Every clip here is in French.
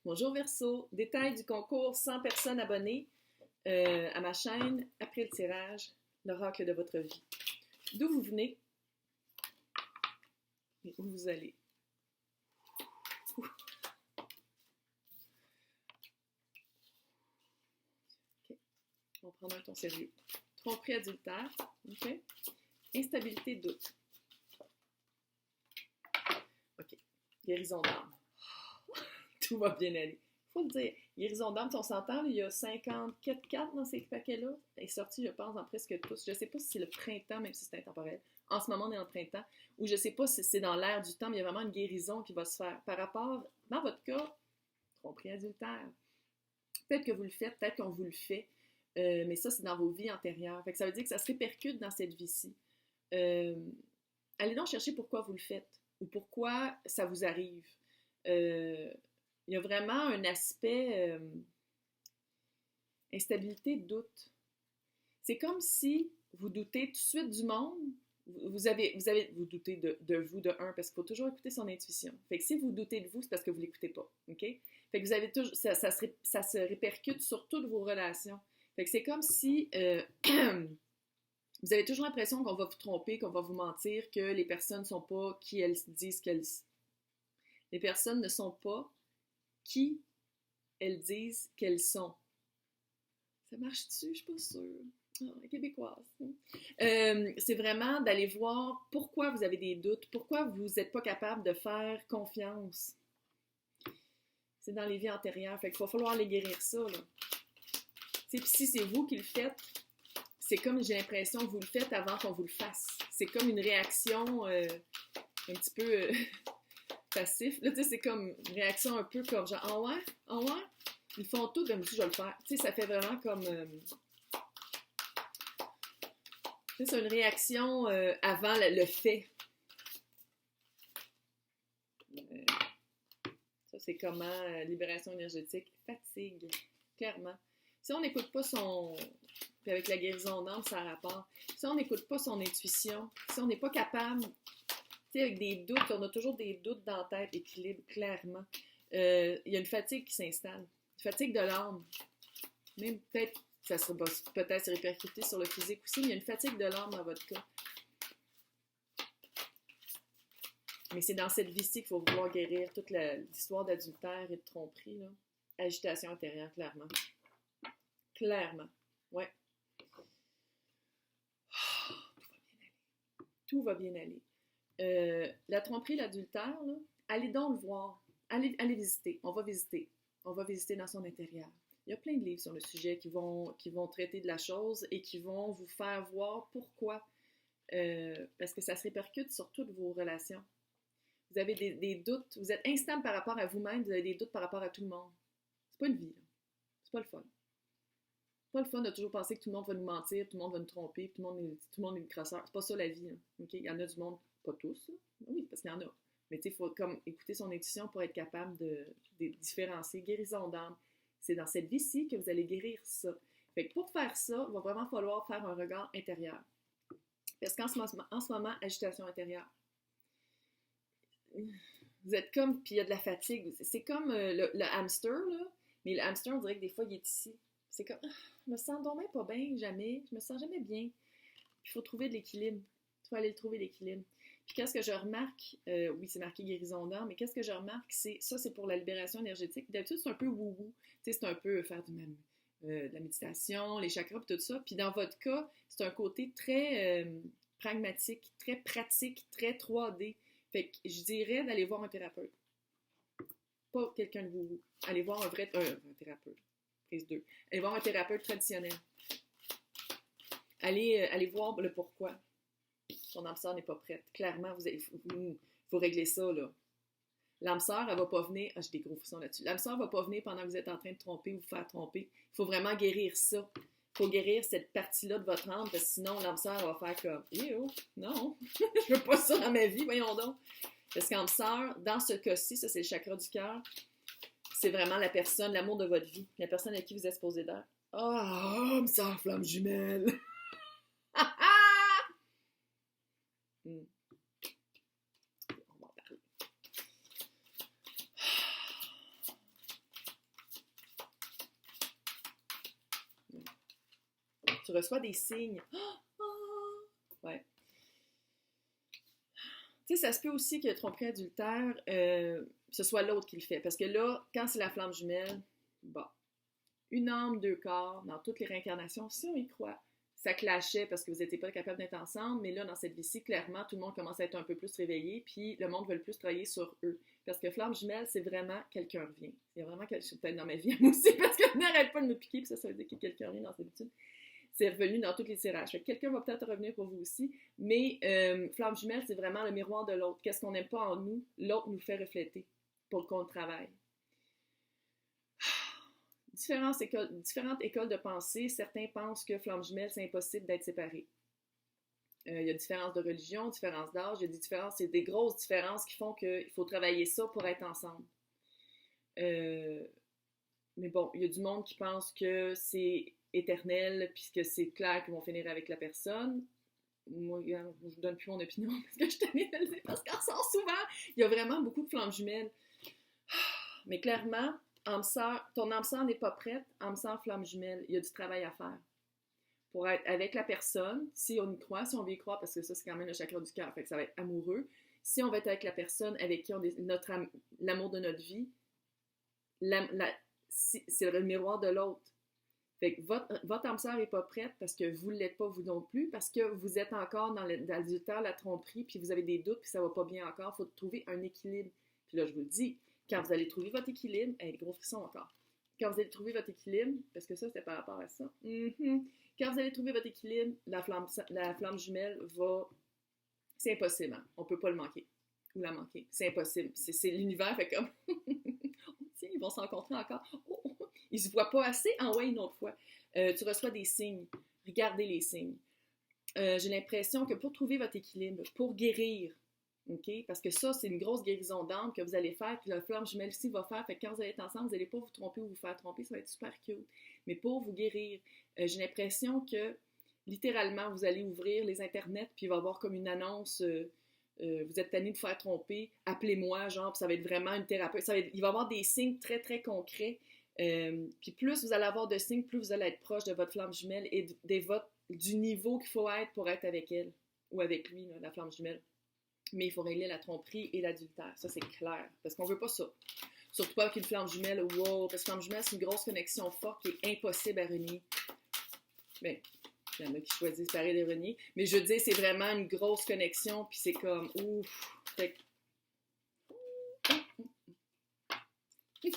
Bonjour Verseau, détail du concours 100 personnes abonnées à ma chaîne après le tirage, l'oracle de votre vie. D'où vous venez et où vous allez. Ok, on va prendre un ton sérieux. Tromperie adultère, ok. Instabilité, doute. Ok, guérison d'âme. Tout va bien aller. Faut le dire. Guérison d'âme, on s'entend, il y a 54 cartes dans ces paquets-là. Elle est sortie, je pense, en presque tous. Je ne sais pas si c'est le printemps, même si c'est intemporel. En ce moment, on est dans le printemps. Ou je ne sais pas si c'est dans l'air du temps, mais il y a vraiment une guérison qui va se faire. Par rapport, dans votre cas, tromperie adultère. Peut-être que vous le faites, peut-être qu'on vous le fait. Mais ça, c'est dans vos vies antérieures. Fait que ça veut dire que ça se répercute dans cette vie-ci. Euh, Allez donc chercher pourquoi vous le faites ou pourquoi ça vous arrive. Il y a vraiment un aspect instabilité, doute. C'est comme si vous doutez tout de suite du monde. Vous doutez de vous, de un, parce qu'il faut toujours écouter son intuition. Fait que si vous doutez de vous, c'est parce que vous ne l'écoutez pas. OK? Fait que vous avez toujours, ça se répercute sur toutes vos relations. Fait que c'est comme si vous avez toujours l'impression qu'on va vous tromper, qu'on va vous mentir, que les personnes ne sont pas qui elles disent qu'elles sont. Les personnes ne sont pas qui elles disent qu'elles sont. Ça marche-tu? Je suis pas sûre. Oh, québécoise. C'est vraiment d'aller voir pourquoi vous avez des doutes, pourquoi vous n'êtes pas capable de faire confiance. C'est dans les vies antérieures. Fait qu'il va falloir les guérir ça. Puis si c'est vous qui le faites, c'est comme j'ai l'impression que vous le faites avant qu'on vous le fasse. C'est comme une réaction un petit peu passif. Là, tu sais, c'est comme une réaction un peu comme genre, ah ouais? Ah ouais? Ils font tout comme si je vais le faire. Tu sais, ça fait vraiment comme. C'est une réaction avant le fait. Ça, c'est comment libération énergétique, fatigue, clairement. Si on n'écoute pas son. Puis avec la guérison d'âme, ça a rapport. Si on n'écoute pas son intuition, si on n'est pas capable, tu sais, avec des doutes, on a toujours des doutes dans la tête, équilibre, clairement. Il y a une fatigue qui s'installe. Une fatigue de l'âme. Même peut-être, ça va peut-être se répercuter sur le physique aussi, mais il y a une fatigue de l'âme dans votre cas. Mais c'est dans cette vie-ci qu'il faut vouloir guérir toute l'histoire d'adultère et de tromperie, là. Agitation intérieure, clairement. Clairement. Ouais. Tout va bien aller. La tromperie, l'adultère, là, allez donc le voir. Allez visiter. On va visiter. On va visiter dans son intérieur. Il y a plein de livres sur le sujet qui vont traiter de la chose et qui vont vous faire voir pourquoi. Parce que ça se répercute sur toutes vos relations. Vous avez des doutes. Vous êtes instable par rapport à vous-même. Vous avez des doutes par rapport à tout le monde. C'est pas une vie, là. C'est pas le fun. C'est pas le fun de toujours penser que tout le monde va nous mentir, tout le monde va nous tromper, tout le monde est le crosseur. C'est pas ça la vie. Hein. Okay? Il y en a du monde, pas tous, là. Oui, parce qu'il y en a. Mais tu sais, il faut comme écouter son intuition pour être capable de différencier. Guérison d'âme. C'est dans cette vie-ci que vous allez guérir ça. Fait que pour faire ça, il va vraiment falloir faire un regard intérieur. Parce qu'en ce moment, agitation intérieure. Vous êtes comme, puis il y a de la fatigue. C'est comme le hamster, là. Mais le hamster, on dirait que des fois, il est ici. C'est comme, je me sens donc même pas bien, jamais. Je me sens jamais bien. Il faut trouver de l'équilibre. Il faut aller le trouver, l'équilibre. Puis qu'est-ce que je remarque? Oui, c'est marqué guérison d'âme, mais qu'est-ce que je remarque? Ça, c'est pour la libération énergétique. D'habitude, c'est un peu wou-wou. Tu sais, c'est un peu faire de la méditation, les chakras, puis tout ça. Puis dans votre cas, c'est un côté très pragmatique, très pratique, très 3D. Fait que je dirais d'aller voir un thérapeute. Pas quelqu'un de wou-wou. Allez voir un thérapeute. Prise 2. Allez voir un thérapeute traditionnel. Allez voir le pourquoi. Son âme sœur n'est pas prête. Clairement, faut régler ça, là. L'âme sœur, elle va pas venir. Ah, j'ai des gros frissons là-dessus. L'âme sœur va pas venir pendant que vous êtes en train de tromper ou vous faire tromper. Il faut vraiment guérir ça. Il faut guérir cette partie-là de votre âme, parce que sinon, l'âme sœur va faire comme non, je veux pas ça dans ma vie, voyons donc. Parce qu'âme sœur, dans ce cas-ci, ça c'est le chakra du cœur, c'est vraiment la personne, l'amour de votre vie, la personne à qui vous êtes supposé d'être. Ah, âme sœur, flamme jumelle! On va en parler. tu reçois des signes. Ouais. Tu sais, ça se peut aussi que le tromperie adultère, ce soit l'autre qui le fait. Parce que là, quand c'est la flamme jumelle, bon, une âme, deux corps, dans toutes les réincarnations, si on y croit, ça clashait parce que vous n'étiez pas capable d'être ensemble, mais là, dans cette vie-ci, clairement, tout le monde commence à être un peu plus réveillé, puis le monde veut le plus travailler sur eux. Parce que flamme jumelle, c'est vraiment quelqu'un revient. Il y a vraiment quelqu'un, peut-être dans ma vie moi aussi, parce que n'arrête pas de me piquer, puis ça veut dire que quelqu'un revient dans cette étude. C'est revenu dans tous les tirages. Fait que quelqu'un va peut-être revenir pour vous aussi, mais flamme jumelle, c'est vraiment le miroir de l'autre. Qu'est-ce qu'on n'aime pas en nous, l'autre nous fait refléter pour qu'on le travaille. Différentes écoles de pensée. Certains pensent que flamme jumelle, c'est impossible d'être séparés. Il y a différence de religion, différence d'âge, il y a des grosses différences qui font qu'il faut travailler ça pour être ensemble. Mais bon, il y a du monde qui pense que c'est éternel, puis que c'est clair qu'ils vont finir avec la personne. Moi, je ne donne plus mon opinion parce que je tenais à le dire, parce qu'en sort souvent, il y a vraiment beaucoup de flammes jumelles. Mais clairement, ton âme sœur n'est pas prête, âme sœur, flamme jumelle, il y a du travail à faire. Pour être avec la personne, si on y croit, si on veut y croire, parce que ça, c'est quand même le chakra du cœur, fait que ça va être amoureux. Si on va être avec la personne avec qui on est l'amour de notre vie, c'est le miroir de l'autre. Fait que votre âme sœur n'est pas prête parce que vous ne l'êtes pas, vous non plus, parce que vous êtes encore dans l'adultère, la tromperie, puis vous avez des doutes, puis ça ne va pas bien encore. Il faut trouver un équilibre. Puis là, je vous le dis, quand vous allez trouver votre équilibre, les gros frissons encore. Quand vous allez trouver votre équilibre, parce que ça, c'était par rapport à ça. Quand vous allez trouver votre équilibre, la flamme jumelle va... C'est impossible, hein? On ne peut pas le manquer. Ou la manquer. C'est impossible. C'est l'univers fait comme... Tiens, ils vont se rencontrer encore. Ils ne se voient pas assez. Ah ouais, une autre fois. Tu reçois des signes. Regardez les signes. J'ai l'impression que pour trouver votre équilibre, pour guérir, OK? Parce que ça, c'est une grosse guérison d'âme que vous allez faire, puis la flamme jumelle aussi va faire. Fait que quand vous allez être ensemble, vous n'allez pas vous tromper ou vous faire tromper, ça va être super cute. Mais pour vous guérir, j'ai l'impression que, littéralement, vous allez ouvrir les internets, puis il va y avoir comme une annonce... vous êtes tanné de vous faire tromper, appelez-moi, genre, puis ça va être vraiment une thérapeute. Il va y avoir des signes très, très concrets. Puis plus vous allez avoir de signes, plus vous allez être proche de votre flamme jumelle et du niveau qu'il faut être pour être avec elle, ou avec lui, là, la flamme jumelle. Mais il faut régler la tromperie et l'adultère. Ça, c'est clair. Parce qu'on veut pas ça. Surtout pas avec une flamme jumelle. Wow! Parce que flamme jumelle, c'est une grosse connexion forte qui est impossible à renier. Mais il y en a qui choisissent pareil de renier. Mais je veux dire, c'est vraiment une grosse connexion. Puis c'est comme, ouf! Fait que... Je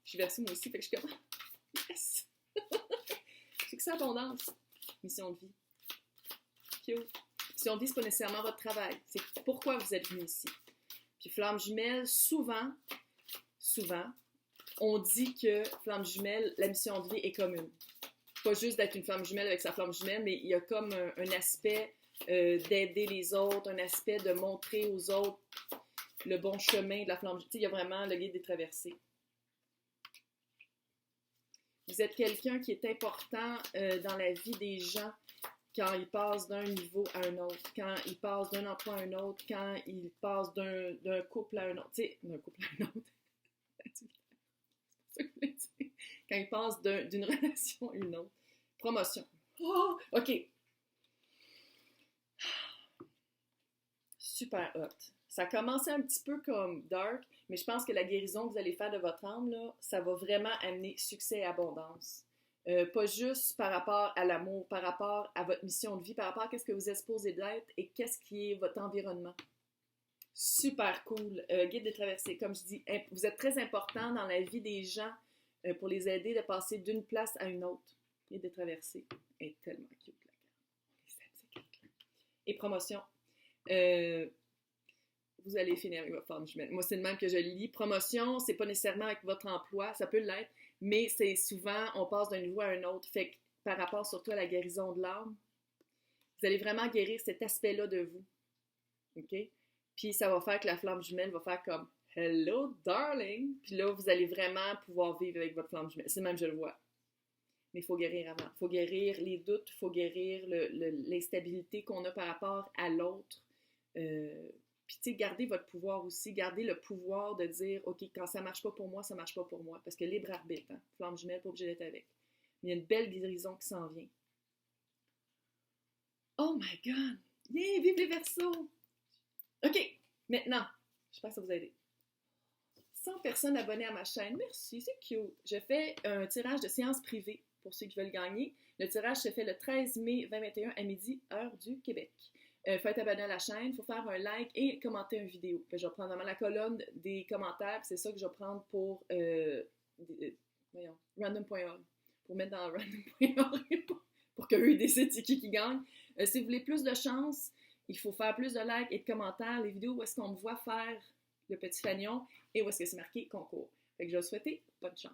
suis versée moi aussi. Fait que je suis comme, yes! C'est que c'est abondance. Mission de vie. Cute. Mission de vie, c'est pas nécessairement votre travail. C'est pourquoi vous êtes venu ici. Puis flamme jumelle, souvent, on dit que flamme jumelle, la mission de vie est commune. Pas juste d'être une flamme jumelle avec sa flamme jumelle, mais il y a comme un aspect d'aider les autres, un aspect de montrer aux autres le bon chemin de la flamme jumelle. Il y a vraiment le guide des traversées. Vous êtes quelqu'un qui est important dans la vie des gens quand ils passent d'un niveau à un autre, quand ils passent d'un emploi à un autre, quand ils passent d'un couple à un autre. Tu sais, d'un couple à un autre. Quand ils passent d'une relation à une autre. Promotion. Oh, OK. Super hot. Ça a commencé un petit peu comme dark, mais je pense que la guérison que vous allez faire de votre âme, là, ça va vraiment amener succès et abondance. Pas juste par rapport à l'amour, par rapport à votre mission de vie, par rapport à ce que vous êtes supposé d'être et qu'est-ce qui est votre environnement. Super cool. Guide des traversées. Comme je dis, vous êtes très important dans la vie des gens pour les aider de passer d'une place à une autre. Guide des traversées. Elle est tellement cute, la carte. Et promotion. Vous allez finir avec votre flamme jumelle. Moi, c'est le même que je lis. Promotion, c'est pas nécessairement avec votre emploi, ça peut l'être, mais c'est souvent, on passe d'un niveau à un autre. Fait que par rapport surtout à la guérison de l'âme, vous allez vraiment guérir cet aspect-là de vous. OK? Puis ça va faire que la flamme jumelle va faire comme « Hello, darling! » Puis là, vous allez vraiment pouvoir vivre avec votre flamme jumelle. C'est même, je le vois. Mais il faut guérir avant. Il faut guérir les doutes, il faut guérir l'instabilité qu'on a par rapport à l'autre. Puis, tu sais, gardez votre pouvoir aussi. Gardez le pouvoir de dire, OK, quand ça marche pas pour moi, ça marche pas pour moi. Parce que libre arbitre, hein? Flamme jumelle, pas obligé d'être avec. Mais il y a une belle guérison qui s'en vient. Oh my God! Yeah, vive les Verseaux! OK, maintenant, j'espère que ça vous a aidé. 100 personnes abonnées à ma chaîne. Merci, c'est cute. Je fais un tirage de séance privée pour ceux qui veulent gagner. Le tirage se fait le 13 mai 2021 à midi, heure du Québec. Il faut être abonné à la chaîne, il faut faire un like et commenter une vidéo. Puis je vais prendre vraiment la colonne des commentaires, c'est ça que je vais prendre pour random.org, pour mettre dans random.org pour qu'eux décident c'est qui gagne. Si vous voulez plus de chance, il faut faire plus de likes et de commentaires. Les vidéos où est-ce qu'on me voit faire le petit fanion et où est-ce que c'est marqué concours. Fait que je vais vous souhaiter bonne chance.